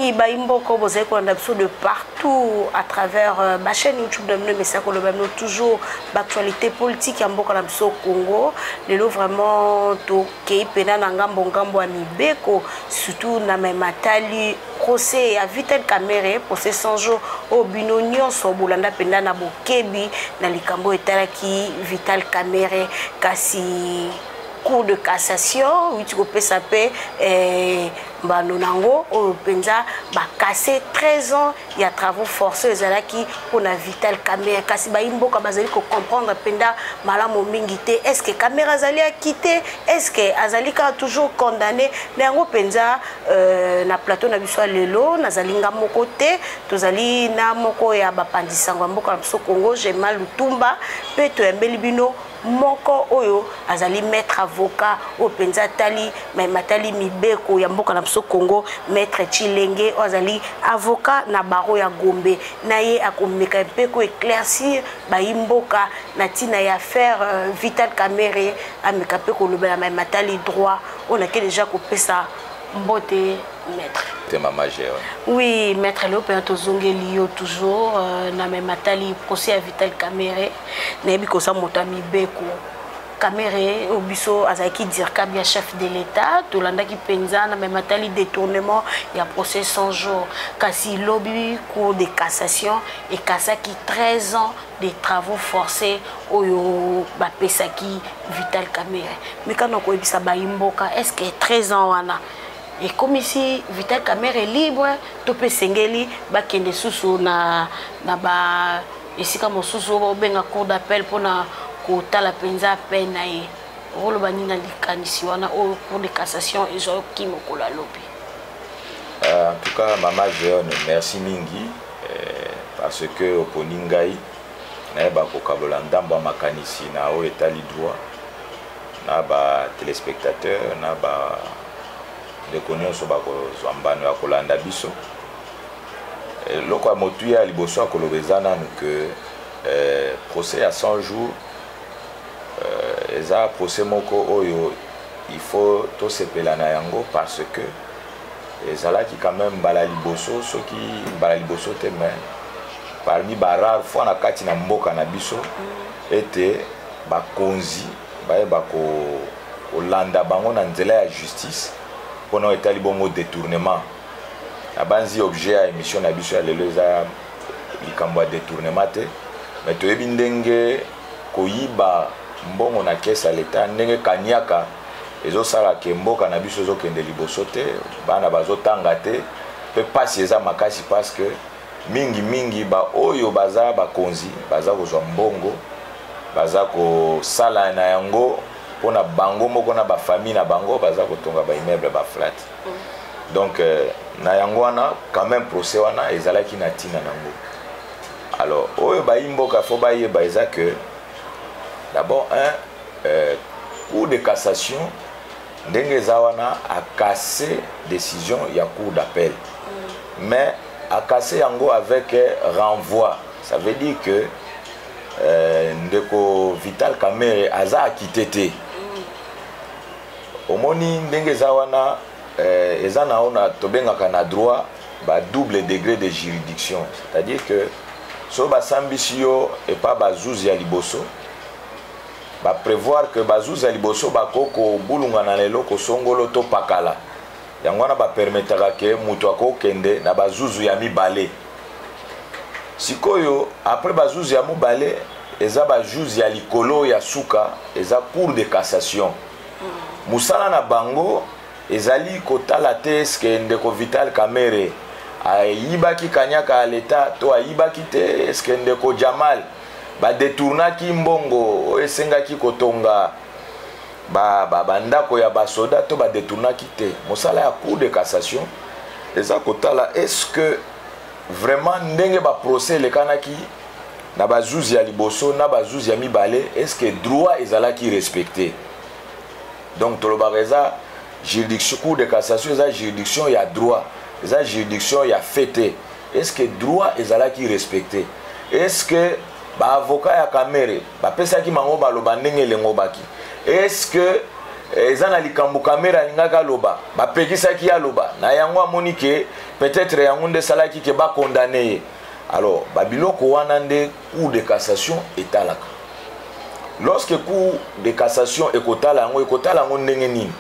Oui, Baïmboko, vous avez de partout à travers ma chaîne YouTube de mais ça toujours l'actualité politique en Boko au Congo. Les lots vraiment toqué pena ngambo ngambo amibeko surtout na matali procès à Vital Kamerhe procès 100 jours au binonio so bulanda penda na bokebi na likambo etalaki Vital Kamerhe kasi cour de cassation oui tu peux saper banonango au penza ba cassé 13 ans il y a travaux forcés ezalaki pour na Vital Kamerhe kasi ba imboka bazali ko comprendre penda malamu mingité est-ce que Kamerhe azali a quitté est-ce que azali ka toujours condamné nango penza na plateau na biso lelo nazalinga moko te tozali na moko ya bapandisango mboka na biso Congo Jemal Lutumba pe to embeli bino moko oyo azali maître avocat au penza tali matali mibeko ya mboka na biso Congo maître Chilenge azali avocat na baro ya Gombe na ye akomeka mpe ko éclaircir ba imboka na tina ya affaire Vital Kamerhe ameka mpe ko lobela matali droit on a déjà kopesa mbote maître oui, maître Léopin Tozongeli toujours na matali procès à Vital Kamerhe na bikosa motami beko Kamerhe obiso azaki dire kabia chef de l'état tolandaki penza na matali détournement ya procès 100 jours kasi lobby cour de cassation et kasaki 13 ans de travaux forcés oyo ba pesaki Vital Kamerhe mais quand on koyebisa ba imboka est-ce que 13 ans wana et comme ici Vital Kamerhe est libre topé sengeli bakende susu na ba esika mosusu benga cour d'appel pona ko tala penza pena ye rolo banina likanisi wana au cour de cassation et zo ki mokola lobi. En tout cas maman Jeune merci mingi parce que oponingai na ba ko kabola ndamba makanisi na o etali droit na ba téléspectateurs na ba de konyo so bako zambano ya kolanda biso loko motuya liboso akolobezana que procès à 100 jours eza procès moko oyo il faut to sepela na yango parce que ezalaki quand même bala liboso soki bala liboso te mais parmi barar fois na kati na mboka na biso ete bakonzi baye bako olanda bango na nzela ya justice pendant etali bongo détournement abanzi objet à émission na biso ya lelo eza likambo ya détournement te mais toyebi ndenge koyiba mbongo na caisse à l'état ndenge kaniaka ezosala ke mboka na biso ezokende liboso te bana bazotanga te pe pasi eza makasi parce que mingi ba oyo baza bakonzi baza kozwa mbongo baza kosala na yango pona bango moko na ba famille na bango baza kotonga ba immeuble ba flat donc na yango wana quand même procès wana ezalaki na tina nango alors oyo ba imboka fo ba yeba eza que d'abord cour de cassation ndenge za wana a cassé décision ya cour d'appel mais a cassé yango avec renvoi ça veut dire que ndeko Vital Kamerhe aza akité te omoni ndenge za wana eza na ona tobengaka na droit ba double degré de juridiction c'est-à-dire que so ba sambisio et pas bazuzi ya liboso ba prévoir que bazuzi ya liboso bakoko bulunga na lelo ko songolo to pakala yango wana ba permettra que mutu akokende na bazuzu ya mibale sikoyo après bazuzi ya mobale eza bajuzi ya likolo ya suka eza cour de cassation musala na bango ezali kotala te eske ndeko Vital Kamerhe ayibaki kanyaka l'état to ayibaki te eske ndeko Jamal ba détournaki mbongo esengaki kotonga bandako ya basoda to ba détournaki te musala ya cour de cassation eza kotala est-ce que vraiment ndenge ba procès le kanaki na bazuzi ya liboso na bazuzi ya mibale est-ce que droit ezalaki respecté donc tolobaka eza juridiction cour de cassation eza juridiction ya droit eza juridiction ya fête est-ce que droit ezalaki respecté est-ce que ba avocat ya Kamerhe ba pesaki mango baloba ndenge lengo baki est-ce que ezana likambo caméra ngaka loba ba pekisa ki aloba na yango amoni ke peut-être yango nde salaki ke ba condamné. Alors babiloko wana nde cour de cassation etalaka. Lorsque cour de cassation ekotala yango ndenge nini,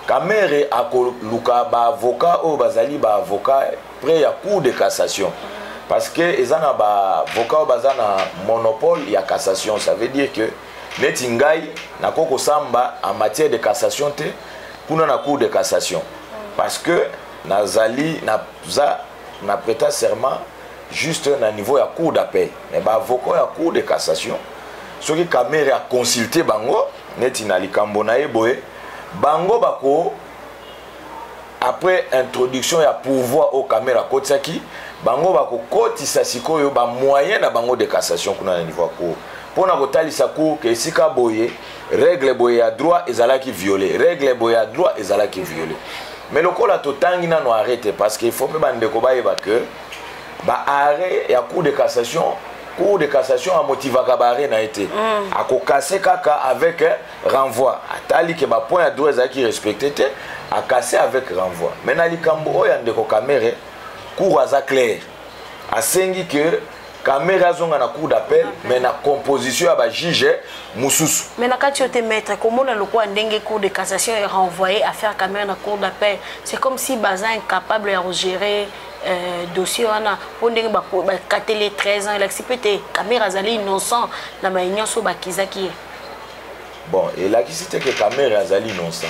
Kamere akoluka ba avocat ou bazali ba avocat près ya cour de cassation, parce que ezana ba avocat bazana monopole ya cassation. Ça veut dire que neti ngai nakoko samba en matière de cassation te kuna na cour de cassation, parce que nazali na prêta serment juste na niveau ya cour d'appel, mais ba avocat ya cour de cassation ce qui Kamere a consulté bango neti na likambo na eboye bango bako après introduction ya pouvoir au Kamera kotsaki bango bako kotisa sikoyo ba moyen na bango de cassation kuna na niveau cour pona kotalisa cour ke sika boye règle boye ya droit ezalaki violé, règle boye ya droit ezalaki violé. Mais lokola totangi na no arrêter parce qu'il faut même bande ko bayeba que ba arrêt ya cour de cassation a motivé Kabare n'a été à casser kaka avec renvoi atali que ba point à droit qui respecté à casser avec renvoi. Maintenant likambo oyande ko Kamere cour aza clair a sengi que Kamera zonga na cour d'appel mais na composition ya ba juge mususu. Mais na kati yote maître comment le quoi ndenge cour de cassation est renvoyé à faire Kamera na cour d'appel, c'est comme si baza incapable de gérer dossier wana pondenge ba katele 13 ans l'accepté Kamera zali innocent na ma nyonso bakizaki. Bon et là qui c'était que Kamera zali innocent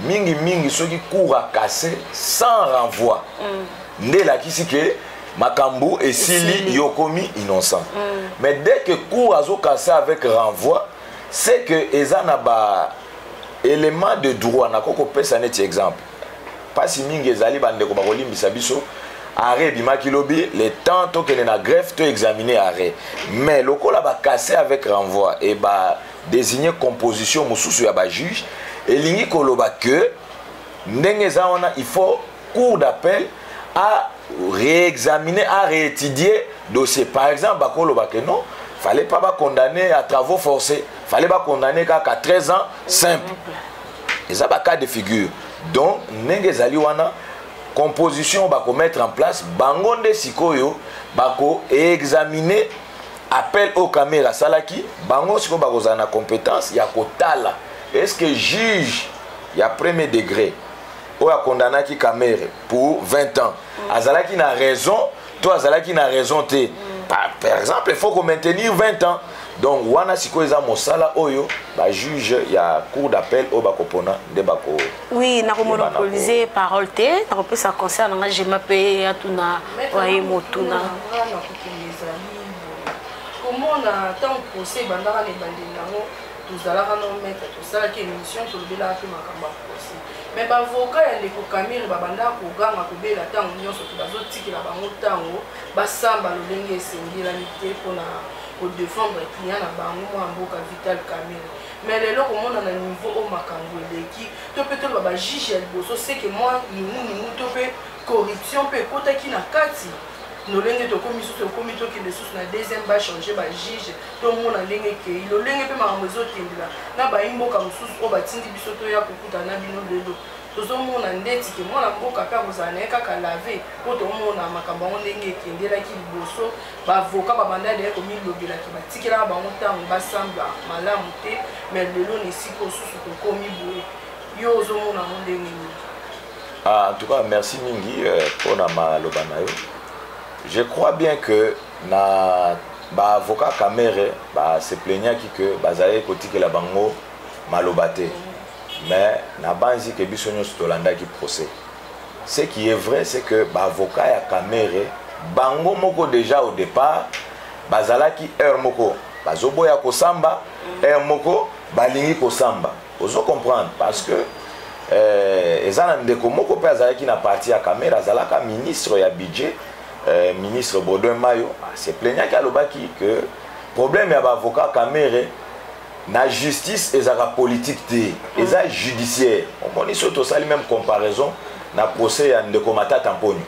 mingi soki cour a cassé sans renvoi ndé la qui que makambu et sili yokomi innocent. Mais dès que cour a cassé avec renvoi, c'est que ezana ba élément de droit na koko pesa net exemple pas si mingi ezali bande ko bakolimbisa biso arrêt bimaki lobi le temps to kene na greffe to examiner arrêt, mais lokola ba cassé avec renvoi et ba désigner composition mususu ya ba juge elingi koloba que ndenge za wana il faut cour d'appel à réexaminer, à réétudier dossier. Par exemple bakoloba que non fallait pas ba condamner à travaux forcés, fallait pas condamner qu'à 13 ans simple. Et ça ba cas de figure. Donc ndenge zali wana composition bako mettre en place bangonde sikoyo bako examiner appel au caméra salaki bango siko bako zana compétence ya kotala est-ce que juge ya premier degré ou a condamné qui caméra pour 20 ans azalaki na raison toi azalaki na raison te par exemple il faut qu'on maintenir 20 ans. Donc wana siko eza mosala oyo ba juge ya cour d'appel au bakopona de bako. Oui, na ko monopoliser parole te, na ko pesa concerne nga je m'appelle atuna waye motuna. Comment na tant procès bandara les bandits nango tuzalaka no mettre tout ça qui émission sur le bela pe makamba procès. Mais ba avocat ya ndeko Kamere ba banda ko ganga ko bela tango nyonso to bazo tikela bango tango ba samba lolenge esengela mite pona pour défendre les clients à bango mboka Vital Kamere. Mais les gens comment on a niveau au makambo qui to peut to ba juge boso c'est que moi ni to peut corruption peut kota ki na kati no lenge to commission to comité qui les sous na deuxième ba changer ba juge to mona lenge ke lo lenge pe makambo zo tindila na ba imboka mususu o batindi biso to ya kokuta na bino lelo tozomona ndeti ke mwana mboka pe kozana kaka laver po tomona makambo ndenge ekendelaki liboso bavoka babanda de komilobelaki batikela bango ntango basamba malamu te mais lelo nesika osusu tokomi boye yo ozomona ngo ndenge nini? En tout cas merci mingi pour na maloba na yo. Je crois bien que na ba avocat Kamere ba se plaignaki que bazaye kotikela bango maloba te. Mais na banzi ke biso nyonso tolanda ki procès. Ce qui est vrai c'est que ba avocat ya Kamere bango moko déjà au départ bazalaki heure moko bazoboya kosamba heure moko balingi kosamba. Ozo comprendre parce que ezana ndeko moko pe azalaki na parti ya Kamere azalaka ministre ya budget ministre Baudouin Mayo se plaignaki alobaki que problème ya ba avocat Kamere na justice ezaka politique te eza judiciaire. On moni soto sali même comparaison na procès ya ndeko Matata Mponyo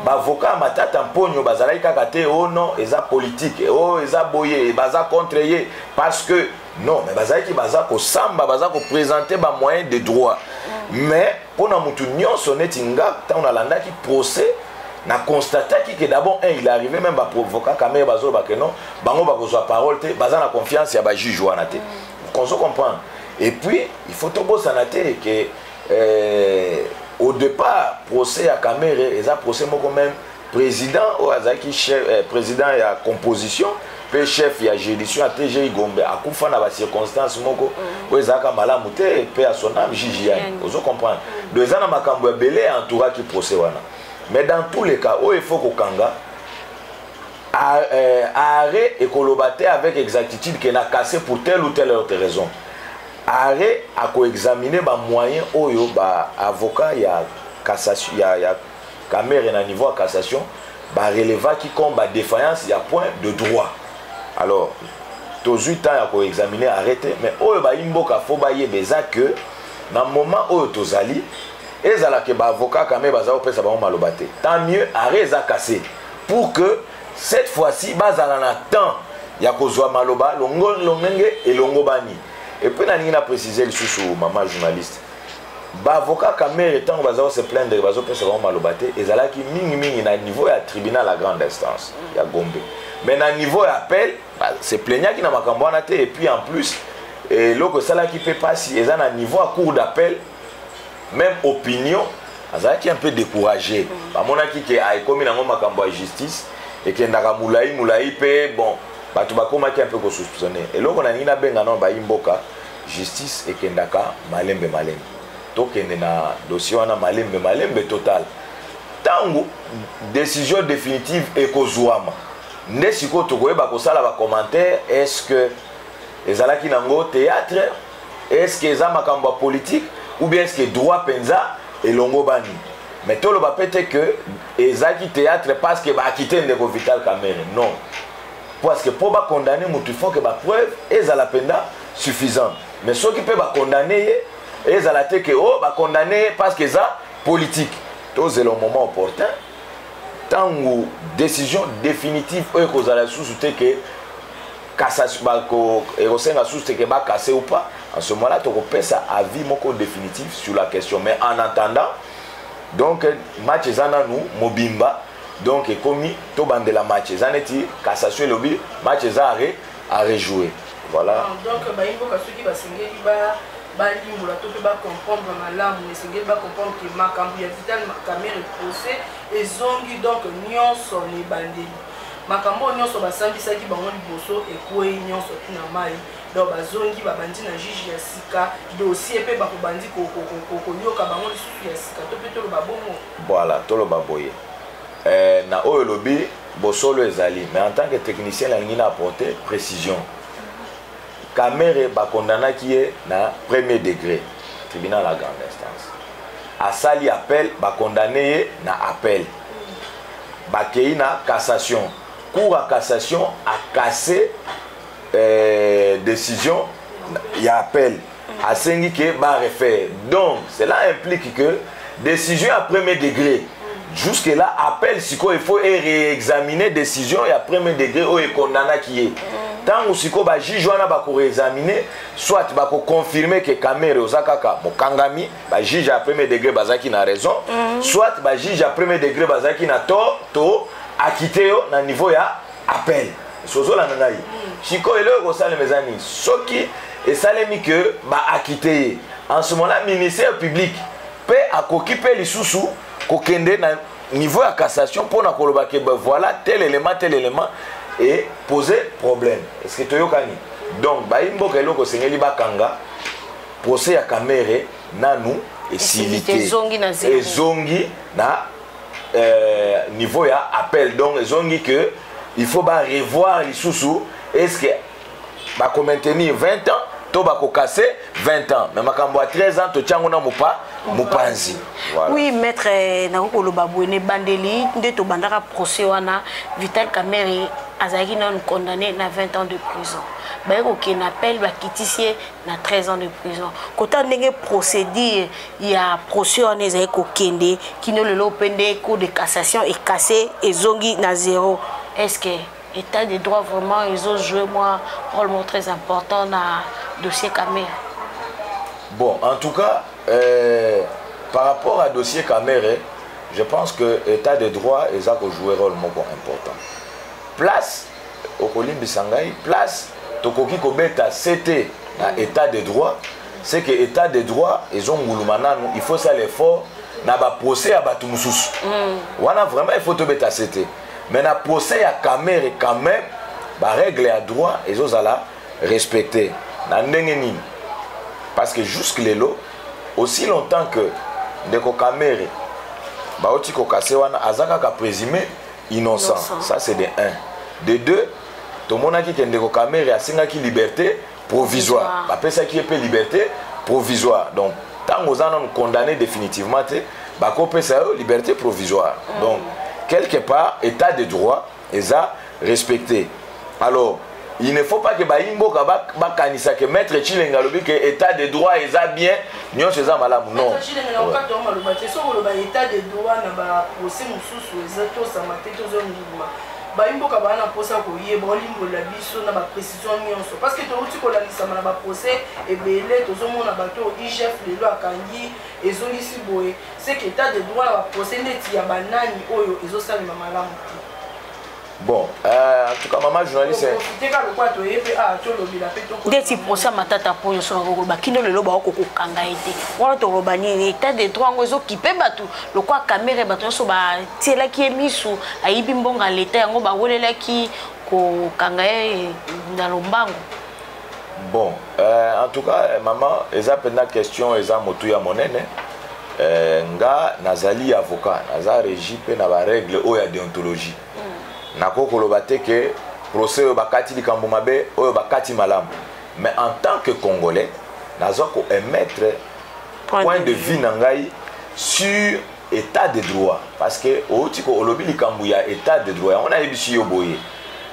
Avocat matata mponyo bazalaki kaka te oh non eza politique oh eza boye baza contre ye parce que non mais bazalaki baza ko samba baza ko présenter ba moyen de droit mais pona mutu nyonso neti nga tant on landaki procès na constataki que d'abord il est arrivé même ba provoquer caméra bazo ba que non bango ba kozwa parole te baza na confiance ya ba juge wana te qu'on se comprend et puis il faut to bosana te que au départ procès à caméra et ça procès moko même président ou azaki chef président ya composition pe chef ya juridiction à TGI Gombe akufa na ba circonstances moko o ezaka malamu te pe à son âme juge vous comprendre donc ça na makambo ya belé entourage qui procès wana mais dans tous les cas il faut ko kanga arrêt et kolobate avec exactitude que na cassé pour telle ou telle autre raison. Arrêt à co-examiner ba moyen oyo ba avocat ya cassation ya caméra na niveau à cassation ba releva qui comme ba défaillance ya point de droit. Alors tous 8 ans à co-examiner arrêter mais oyo ba imboka fo ba yebeza que na moment oyo tozali ezala que ba avocat caméra baza opesa ba malobate. Tant mieux arrêt za cassé pour que cette fois-ci bazala na temps ya kozwa maloba longenge et longobani. Et puis, on a précisé le sous maman journaliste. Avocat Kamer étant on se plaindre de bazo pesa vraiment malobate et zala ki mingi na niveau ya tribunal à grande instance ya Gombe. Mais na niveau ya appel, c'est plaignant qui na makambo na te et puis en plus loko sala qui peut passer et na niveau à cour d'appel même opinion, azala qui un peu découragé. Ba monaki ke ay komi na makambo ya justice et que ndaka moulai pe bon batu bakomaki un peu ko soupçonner et loko na nina benga non ba imboka justice et kendaka malembe to kende na dossier wana malembe total tango décision définitive et kozwama ndesiko to koyeba ko sala ba commentaire est-ce que ezalaki nango théâtre est-ce que eza makambo politique ou bien est-ce que droit penza et longo bani mais to lo ba pété que ezaki théâtre parce que ba quitter ndeko Vital Kamerhe non. Parce que pour condamner, il faut que la preuve est à la peine suffisante. Mais ceux qui peuvent condamner, ils à la tête que condamner parce que ça politique. C'est le moment opportun. Tant que décision définitive est que la sous-souté que cassation, que casser ou pas. En ce moment-là, tu peux ça avis définitif sur la question. Mais en attendant, donc match nous mobimba. Donc, comme tout bande de la match, zaneti cassation lobby match arrêt à rejouer. Voilà. Donc, il faut que ceux qui va signer lire to peut comprendre malamu mais signer va comprendre que makambu ya Vital Kamerhe procès et zongi donc nyonso les bandeli. Makambo nyonso basambisa ki bango liboso et quoi nyonso na mai. Donc bazongi babandi na juge ya sika dossier pe ba ko bandi ko yoka bango lisusu ya sika to pe to lo babongo. Voilà, to lo baboye. Na oyo lobby bosolo ezali mais en tant que technicien la ligne apporter précision Kamerhe ba condamna qui est na premier degré tribunal à grande instance asali appel ba condamné na appel ba kei na cassation cour à cassation a cassé décision ya appel a sengi que ba refaire donc cela implique que décision à premier degré jusque là appel siko il faut réexaminer décision et à premier degré où est condamné qui est tant ou siko ba juge wana ba ko réexaminer soit ba ko confirmer que Kamerhe ozakaka mokangami ba juge à premier degré bazaki na raison soit ba juge à premier degré bazaki na to acquitté yo na niveau ya appel sozo la ngai siko ele ko sale mezani soki et salemi que ba acquitté en ce moment là ministère public peut accoquiper les sous kokende na niveau à cassation pour na koloba ke voilà tel élément et poser problème est-ce que toyokani donc ba imboka eloko sengeli bakanga procès ya Kamerhe nanu esilité ezongi na niveau ya appel donc ezongi que il faut ba revoir les sous est-ce que ba ko maintenir 20 ans to ba ko casser 20 ans mais makambo à 13 ans to tiango na Mupanzi. Voilà. Oui, maître, Naoko Lobabouene Bandeli, de to bandara procès wana Vital Kamerhe azalaki non condamné na 20 ans de prison baye kokende appel bakitisie na 13 ans de prison kota ndenge procédure ya procès wana ezali kokende kino lelo pende cour de cassation ekase ezongi na zéro. Est-ce que état de droit vraiment ils ont joué moi rôle très important na dossier Kamere? Bon, en tout cas par rapport à dossier Kamere, je pense que l'état de droit est à jouer un rôle important. Place au Kolimbi Sangai, place Tokoki Kobeta, c'était l'état de droit. C'est que l'état de droit, ils ont il faut ça l'effort, n'a pas procès à Batumoussous. Wana vraiment il faut te beta c'était. Mais na procès à Kamere quand même, bah règle à droit, ils ont à respecter. Parce que jusque les aussi longtemps que Ndeko Kamere baoti ko kase wana azaka ka présumé innocent. Ça c'est de 1. De 2, tout le monde a dit que Ndeko Kamere a singaki liberté provisoire. Après ça qui est liberté provisoire. Donc tant que nous condamné définitivement, bako pesa liberté provisoire. Donc quelque part état de droit est à respecter. Alors il ne faut pas que Baïmbo Kanisa que maître Chilenga lobi que état de droit est bien, nyon c'est ça malade non. État de droit na ba procès mususu ezato sa mateto zo nguma. Baïmbo ka bana posa ko yeba olimbo la biso na ba précision nyonso parce que to uti ko la lisa na ba procès et belé to zo mona bato IGF lelo akangi ezongisi boye c'est que état de droit ba procès neti ya banani oyo ezosala malamu. Bon, en tout cas, maman journaliste. Dès procès matata pour yo sona ko ba kino lelo ba ko kanga ete. Wana to robani état de droit ngozo kipe batu. Le quoi Kamere batu so ba tiela ki emisu ayibi mbonga l'état yango ba wolela ki ko kanga na lombango. Bon, en tout cas, maman, eza pena question eza motu ya monene. Nga nazali avocat, naza régi pe na ba règle o ya déontologie. Nako kolobate que procès au bakati di kambumabe au bakati malam. Mais en tant que Congolais, nazo ko émettre point de vue nangai sur état de droit parce que au tiko olobi likambuya état de droit on a ebishi yoboye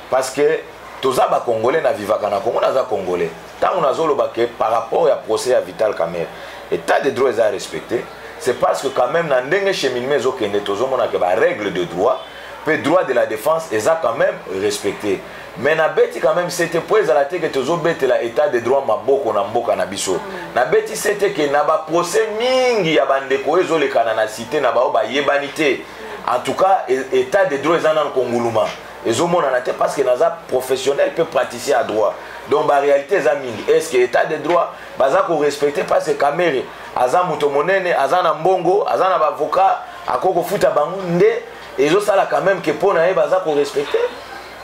parce que toza ba Congolais na vivaka na Congo naza Congolais tant on nazo lobake par rapport à procès à Vital Kamere état de droit est à respecter c'est parce que quand même na ndenge cheminement zo kende tozo mona que ba règle de droit le droit de la défense est quand même respecté. Mais na beti quand même c'était pour les alaté que tozo bete la état de droit maboko na mboka na biso. Na beti c'était que na ba procès mingi ya bandeko ezo le kana na cité na ba ba yebanité. En tout cas état de droit ezana konguluma. Ezo mona na te parce que naza professionnel peut pratiquer à droit. Donc la réalité est mingi. Est-ce que état de droit baza ko respecter parce que Kamere aza muto monene azana mbongo azana ba avocat akoko futa bangu nde et ça là quand même que pour naé baza ko respecter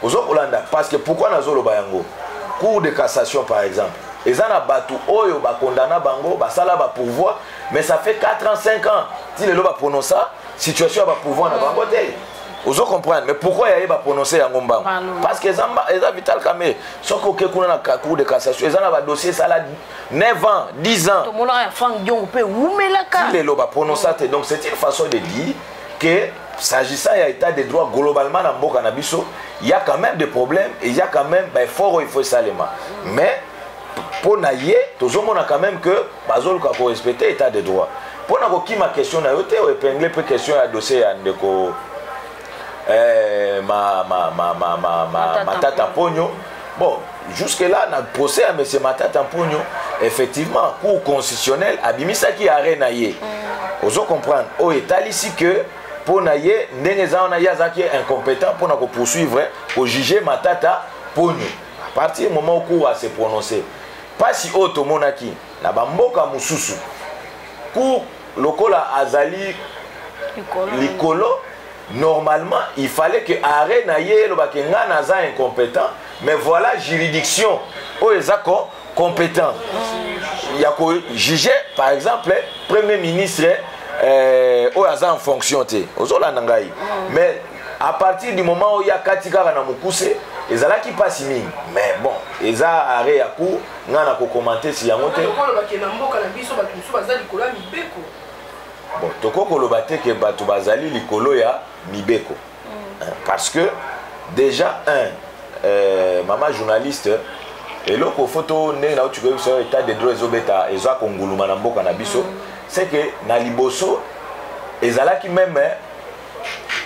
aux Hollanda parce que pourquoi nazolo bayango cour de cassation par exemple et ça na batu oyo ba condamna bango ba sala ba pourvoi mais ça fait 4 ans 5 ans si le ba prononce ça situation ba pourvoi na bango te vous comprendre mais pourquoi il va prononcer yango mbango parce que zamba eza Vital Kamere soko ke kuna na cour de cassation eza na ba dossier ça là 9 ans 10 ans to mona ya fang dion pe umelaka si le ba prononcer donc c'est une façon de dire que s'agissant de l'état de droit globalement dans Mboka Nabiso, il y a quand même des problèmes et il y a quand même ben fort il faut salement. Mais pour naïe, toujours on a quand même que bazol ko respecter l'état de droit. Pour na ko ki ma question na yote o épingler peu question à dossier ya ndeko Matata Pogno. Bon, jusque là na procès à monsieur Matata Pogno, effectivement cour constitutionnelle abimisa ki arrêt naïe. Vous comprendre au état ici que pour naïe ndengeza na yazaki incompétent pour na poursuivre pour juger Matata Pogno à partir du moment où cour a se prononcer pas si auto monaki na bamboka mususu cour lokola azali likolo normalement il fallait que arrêt naïe lo bakenga naza incompétent mais voilà juridiction o ezako compétent il y a ko juger par exemple premier ministre au hasard en fonction mais à partir du moment où il y a Katika na mukuse ezala qui passe mingi mais bon eza arrêt ya coup ngana ko commenter si yango te bon toko ko lobate ke batu bazali likolo ya mibeko parce que déjà maman journaliste et là ko photo né na tu peux sur état de droit ezobeta ezo konguluma na mboka na biso c'est que na liboso ezalaki même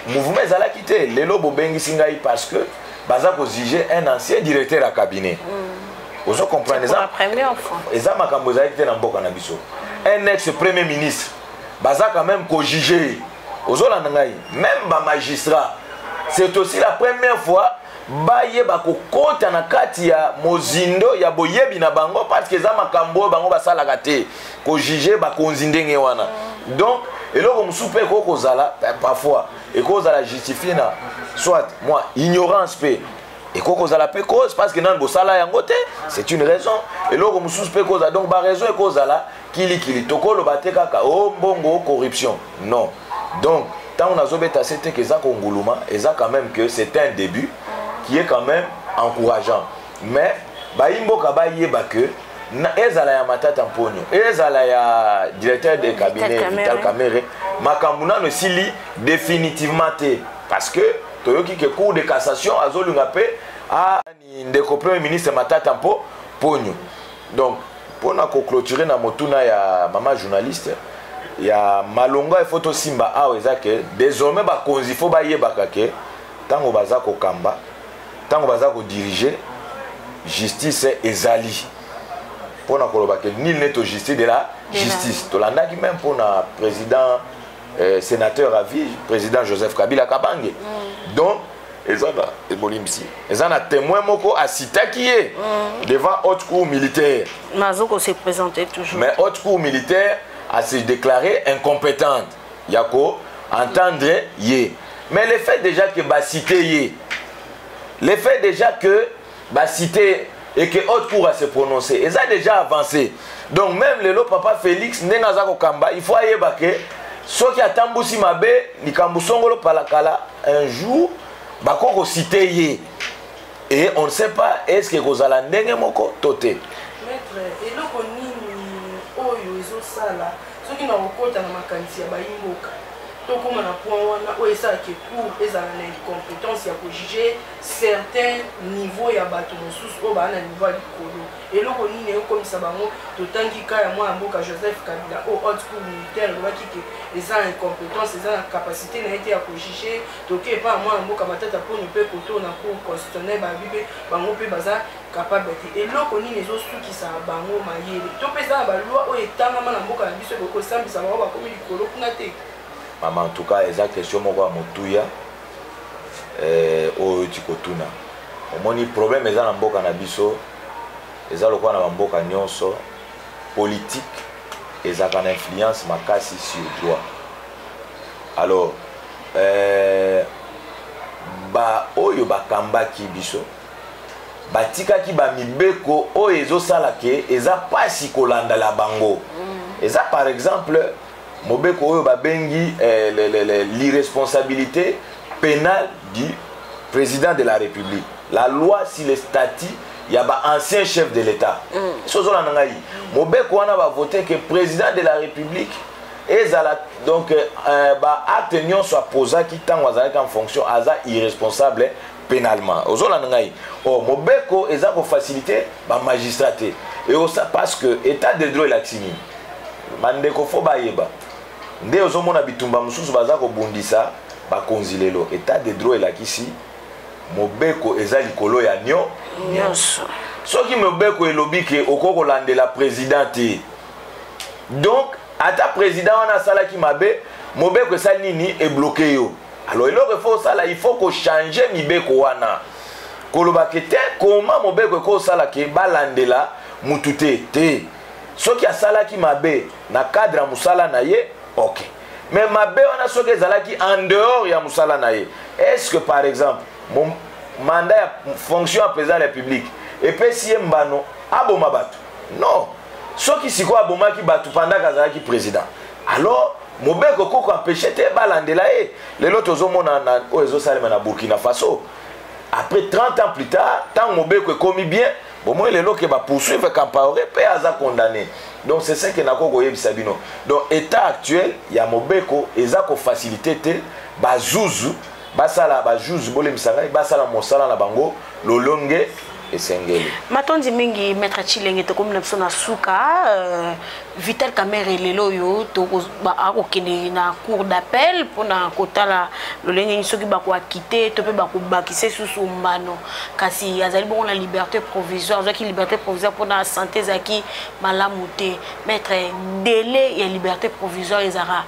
mouvement ezalaki te lelo bobengisi ngai parce que baza ko juger un ancien directeur à cabinet ozo comprendre ça eza makambo ezalaki te na mboka na biso un ex premier ministre baza quand même ko juger ozo landa ngai même ba magistrat c'est aussi la première fois baye bakokota na kati ya mozindo ya boyebi na bango parce que za makambo bango basalaka te ko juger bakonzindenge wana donc eloko musupe ko kozala parfois et kozala justifier na soit moi ignorance pe et ko kozala pe cause parce que nan bosala yango te c'est une raison eloko musupe pe kozala donc ba raison e kozala kili tokolo bateka ka o mbongo corruption non donc tant on a zobeta c'était que ça konguluma et ça quand même que c'est un début qui est quand même encourageant mais baimbo kabaye ba que ezala ya matata mponyo ezala ya directeur de cabinet Vital Kamerhe makamuna no sili définitivement te parce que toyoki que cour de cassation azolunga pe a ni ndeko premier ministre matata mponyo donc pona ko clôturer na motuna ya maman journaliste ya malonga photo simba awe ezake désormais ba konzi fo ba yebaka ke tango baza ko kamba tango baza ko diriger justice ezali pour na koloba ke nul n'est au justice de la justice to landa ki même pour na président sénateur à vie président Joseph Kabila Kabange donc ezana ebolimsi ezana témoin moko asitaki devant haute cour militaire mazoko se présenter toujours mais haute cour militaire a se déclaré incompétente yako entendre yé mais le fait déjà que ba cité yé le fait déjà que ba cité et que haute cour a se prononcer et ça a déjà avancé donc même le papa Félix nengaza ko kamba il faut ayeba que soki atambusi mabe likambu songolo palakala un jour bakoko cité yé et on ne sait pas est-ce que kozala ndenge moko toté maître eloko nini oyo ezosala soki na okota na makanisi ya bayimboka tokoma na point wana oyo esalaki cour ezala na incompétence ya kojuge certain niveau ya bato mosusu oyo baa na niveau ya likolo eloko nini ekomisa bango totangi ka ya mwana mboka Joseph Kabila oyo haute cour militaire elobaki ke eza na incompétence eza na capacité na ye te ya kojuge toke epa ya mwana mboka matata mpono mpe koto na cour constitutionnel babi mpe bango mpe baza capable te eloko nini ezosukisa bango mayele to mpe eza na balwa oyo etangama na mboka na biso ekokosambisa bango bakomi likolo kuna te maman en tout cas eza question moko ya motuya oyo tikotuna omoni problème eza na mboka na biso eza lokola na bamboka nyonso politique ezaka na influence makasi sur droit alors ba oyo bakambaki biso batikaki bamibeko oyo ezosala ke eza pasi kolandala bango eza par exemple mobeko oyo babengi l'irresponsabilité pénale du président de la République la loi sur les statuts il y a un ancien chef de l'État mobeko wana va voter que président de la République ezala donc acte nyon soit posé qui tango azalaki en fonction aza irresponsable pénalement ozolanda ngai mobeko eza ko faciliter ba magistraté et parce que état de droitelaksimi mandeko fo bayeba nde ozomona bitumba mususu baza ko bundisa bakonzi lelo état de droit elakisi mobeko eza likolo ya nyonso soki mobeko elobi ke okoko landela présidente donc ata président wana asalaki mabe mobeko esali nini ebloqué yo alors eloko faut sala il faut ko changer mibeko wana koloba ke te comment mobeko ko sala ke balandela mutute te soki asalaki mabe na cadre musala na ye ok mais mabe wana soki ezalaki en dehors ya musala na ye est-ce que par exemple mon mandat ya fonction à président de la République et puis si mbano aboma batu non soki siko abomaki batu pendant kazalaki président alors mobeko koko empêcher te balandela ye lelo tozomona na ozo salema na Burkina Faso après 30 ans plus tard tant mobeko ekomi bien bon moi lelo ke ba poursuivre Compaoré pe aza condamné donc c'est ça que nakoko yebisa bino donc état actuel ya mobeko eza ko faciliter te bazuzu basala bajuge bolemisa ngai basala mosala na bango lolonge esengeli. Matondi mingi maître Chilenge to comme na suka Vital Kamerhe lelo yo to ba akokende na cour d'appel pona kotala lolenge soki ba ko quitter to pe ba ko bakise susu mbano kasi azali bon la liberté provisoire zaki liberté provisoire pona santé zaki malamu te maître délai et liberté provisoire ezara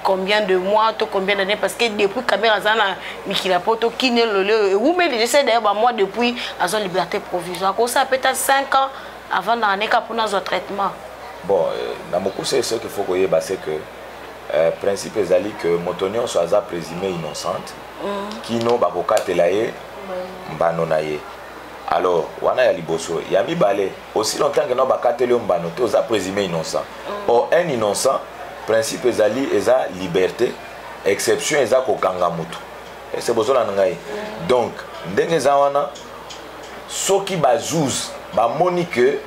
combien de mois to combien d'années parce que depuis Kamerhe azana mikila poto kine lolo ou mais je sais d'ailleurs ba moi depuis azon liberté provisoire ko ça peut-être 5 ans avant d'année pour notre traitement. Bon, dans mon coup, c'est ce qu'il faut que c'est que le principe est que Motonio soit présumé innocente, qui n'ont pas de mbanonaye. Alors, wana ya liboso, ya mi balé, aussi longtemps que nous pas katelo mbano, tu as présumé innocent. Or un innocent, principe est la liberté, exception est ko kanga mutu. C'est besoin ngai. Donc, ndenge zawana soki bazouz, ba monique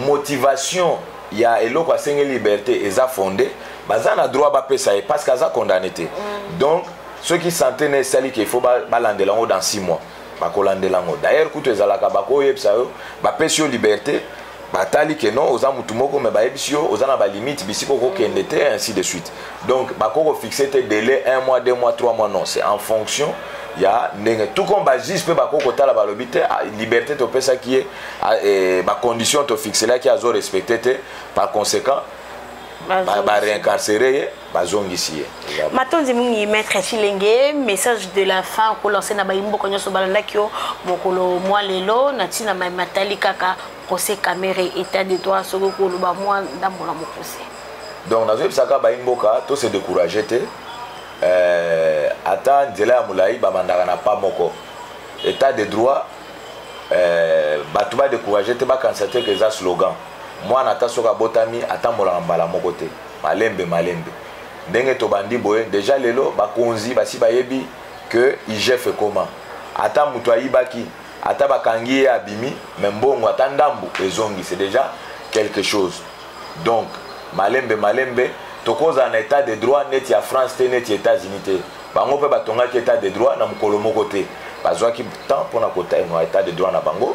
motivation ya eloko asenge liberté eza fondé baza na droit ba pesa parce qu'aza condamné té. Donc ceux qui sentent sali qu'il faut balandela ngo dans 6 mois ba kolandela ngo d'ailleurs kuto ezalaka ba ko yebisa yo ba pesa liberté batali que non oza mutu moko mais ba yebisio oza na ba limite bisiko ko kende té ainsi de suite. Donc ba ko fixer tes délai 1 mois 2 mois 3 mois non c'est en fonction ya ndenge tout comme ba juste peut ba ko kotala ba lobité liberté to pesa qui est ba condition to fixer là qui a zo respecté par conséquent ba réincarcéré ba zongisi Matondi mingi maître Chilenge message de la fin ko lancer na ba imbo ko nyoso balanda kyo mokolo mwa lelo na tina matali kaka procès Kamerhe état de droit soko ko lo ba mwa ndambo na mo procès donc na zo bisaka ba imbo ka to se décourager té ata nzela ya mulai bamandaka na pa moko état de droit bato ba décourager te ba constater que ça slogan moi nata soka botami atambola mbala moko te malembe ndenge to bandi boye déjà lelo bakonzi basi bayebi que IGF comment ata mutu ayibaki ata bakangi abimi membongo ata ndambu ezongi c'est déjà quelque chose donc malembe tokoza na état de droit net ya France te net ya États-Unis te bango pe batonga ki état de droit na mukolo moko te bazwa ki temps pona kota en état de droit na bango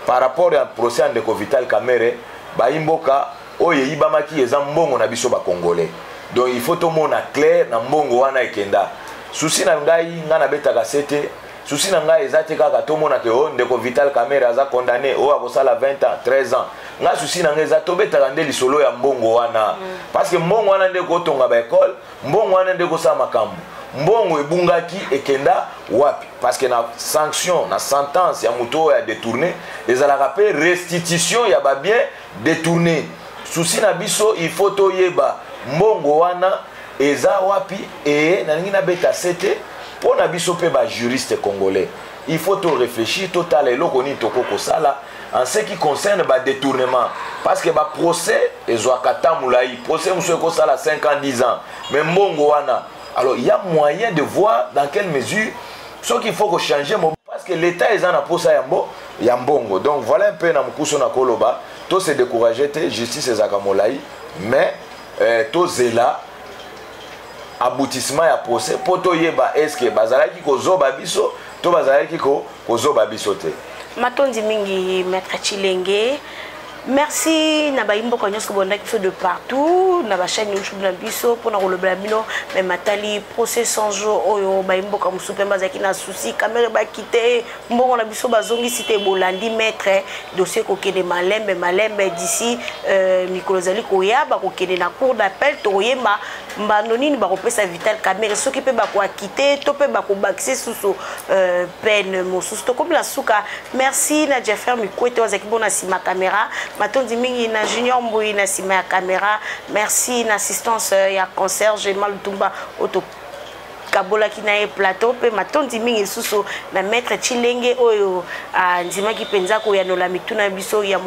par rapport à procès de Vital Kamerhe ba imboka oye yibamaki eza mbongo na biso ba congolais donc il faut tout monde clair na mbongo wana ekenda souci na ngai ngana betaka sete souci na ngai ezate kaka to mona ke o ndeko Vital Kamerhe aza condamné o akosala 20 ans 13 ans nga souci na ngai zato betaka nde lisolo ya mbongo wana parce que mbongo wana ndeko tonga ba école mbongo wana ndeko sa makambo mbongo ebungaki ekenda wapi parce que na sanction na sentence ya muto ya détourné ezalaka pe restitution ya ba bien détourné souci na biso il faut to yeba mbongo wana eza wapi et na ngina beta sete pona biso pe ba juriste congolais il faut to réfléchir total eloko ni toko kosala en ce qui concerne ba détournement parce que ba procès ezwakata mulai procès muso ko sala 5 ans 10 ans mais mbongo wana alors il y a moyen de voir dans quelle mesure ce qu'il faut changer parce que l'état est en posa ya mbongo donc voilà un peu na mukuso na koloba to se décourager te justice ezaka molai mais to zela aboutissement ya procès poto yeba est-ce que bazalaki kozoba biso to bazalaki kozoba biso te Matondi mingi maître Chilenge merci na baimbo ko nyos ko bonaki de partout na ba chaîne YouTube na biso pona ko lobela bino mais matali procès sans jour oyo baimbo ko musupe mbazaki na souci Kamerhe ba quitter mbongo na biso bazongi cité bolandi maître dossier ko kende malembe d'ici Nicolas Zali ko ya ba ko kende na cour d'appel to yema mbano nini ba ko pesa Vital Kamerhe soki pe ba ko quitter to pe ba ko bakise susu peine mosusu to comme la suka merci na Jeffer Mikwete wazaki bona sima caméra Matondi mingi na Junior Mbui na sima ya caméra merci na assistance ya concierge Malutumba auto kabola kinaye plateau pe Matondi mingi susu na maître Chilenge oyo ndima ki penza ko ya nola mituna biso ya